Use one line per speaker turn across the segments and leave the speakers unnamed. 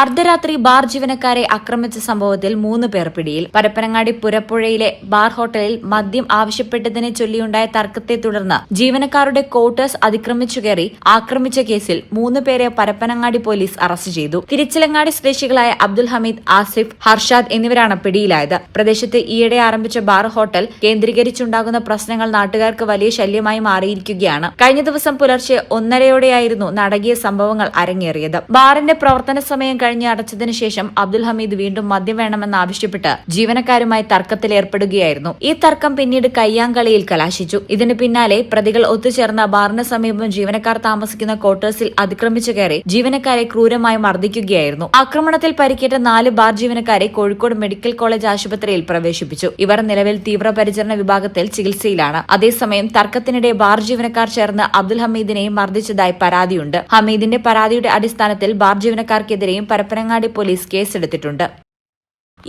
അർദ്ധരാത്രി ബാർ ജീവനക്കാരെ ആക്രമിച്ച സംഭവത്തിൽ 3 പേർ പിടിയിൽ. പരപ്പനങ്ങാടി പുരപ്പുഴയിലെ ബാർ ഹോട്ടലിൽ മദ്യം ആവശ്യപ്പെട്ടതിനെ ചൊല്ലിയുണ്ടായ തർക്കത്തെ തുടർന്ന് ജീവനക്കാരുടെ ക്വാർട്ടേഴ്സ് അതിക്രമിച്ചു കയറി ആക്രമിച്ച കേസിൽ 3 പേരെ പരപ്പനങ്ങാടി പോലീസ് അറസ്റ്റ് ചെയ്തു. തിരുച്ചിലങ്ങാടി സ്വദേശികളായ അബ്ദുൽ ഹമീദ്, ആസിഫ്, ഹർഷാദ് എന്നിവരാണ് പിടിയിലായത്. പ്രദേശത്ത് ഈയിടെ ആരംഭിച്ച ബാർ ഹോട്ടൽ കേന്ദ്രീകരിച്ചുണ്ടാകുന്ന പ്രശ്നങ്ങൾ നാട്ടുകാർക്ക് വലിയ ശല്യമായി മാറിയിരിക്കുകയാണ്. കഴിഞ്ഞ ദിവസം പുലർച്ചെ 1:30യോടെയായിരുന്നു നാടകീയ സംഭവങ്ങൾ അരങ്ങേറിയത്. ബാറിന്റെ പ്രവർത്തന സമയം കഴിഞ്ഞ് അടച്ചതിനു ശേഷം അബ്ദുൽ ഹമീദ് വീണ്ടും മദ്യം വേണമെന്നാവശ്യപ്പെട്ട് ജീവനക്കാരുമായി തർക്കത്തിലേർപ്പെടുകയായിരുന്നു. ഈ തർക്കം പിന്നീട് കയ്യാങ്കളിയിൽ കലാശിച്ചു. ഇതിന് പിന്നാലെ പ്രതികൾ ഒത്തുചേർന്ന ബാറിന് സമീപം ജീവനക്കാർ താമസിക്കുന്ന ക്വാർട്ടേഴ്സിൽ അതിക്രമിച്ചു കയറി ജീവനക്കാരെ ക്രൂരമായി മർദ്ദിക്കുകയായിരുന്നു. ആക്രമണത്തിൽ പരിക്കേറ്റ 4 ബാർ ജീവനക്കാരെ കോഴിക്കോട് മെഡിക്കൽ കോളേജ് ആശുപത്രിയിൽ പ്രവേശിപ്പിച്ചു. ഇവർ നിലവിൽ തീവ്രപരിചരണ വിഭാഗത്തിൽ ചികിത്സയിലാണ്. അതേസമയം തർക്കത്തിനിടെ ബാർ ജീവനക്കാർ ചേർന്ന് അബ്ദുൽ ഹമീദിനെയും മർദ്ദിച്ചതായി പരാതിയുണ്ട്. ഹമീദിന്റെ പരാതിയുടെ അടിസ്ഥാനത്തിൽ ബാർ ജീവനക്കാർക്കെതിരെയും പരപ്പനങ്ങാടി പോലീസ് കേസെടുത്തിട്ടുണ്ട്.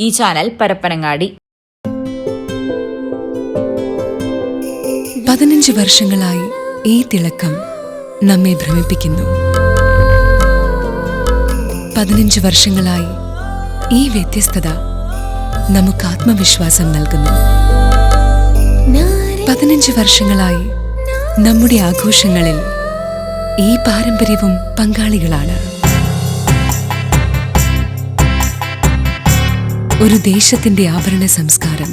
ഈ ചാനൽ പരപ്പനങ്ങാടി.
15 വർഷങ്ങളായി ഈ തിളക്കം നമ്മെ ഭ്രമിപ്പിക്കുന്നു. 15 വർഷങ്ങളായി ഈ വ്യത്യസ്തത നമുക്ക് ആത്മവിശ്വാസം നൽകുന്നു. 15 വർഷങ്ങളായി നമ്മുടെ ആഘോഷങ്ങളിൽ ഈ പാരമ്പര്യവും പങ്കാളികളാണ്. ഒരു ദേശത്തിന്റെ ആഭരണ സംസ്കാരം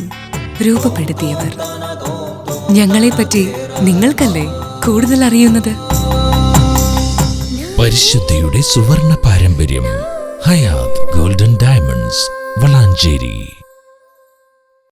രൂപപ്പെടുത്തിയവർ. ഞങ്ങളെപ്പറ്റി നിങ്ങൾക്കല്ലേ കൂടുതൽ അറിയുന്നത്?
പരിശുദ്ധിയുടെ സുവർണ പാരമ്പര്യം. Hayat golden diamonds, Valanchery.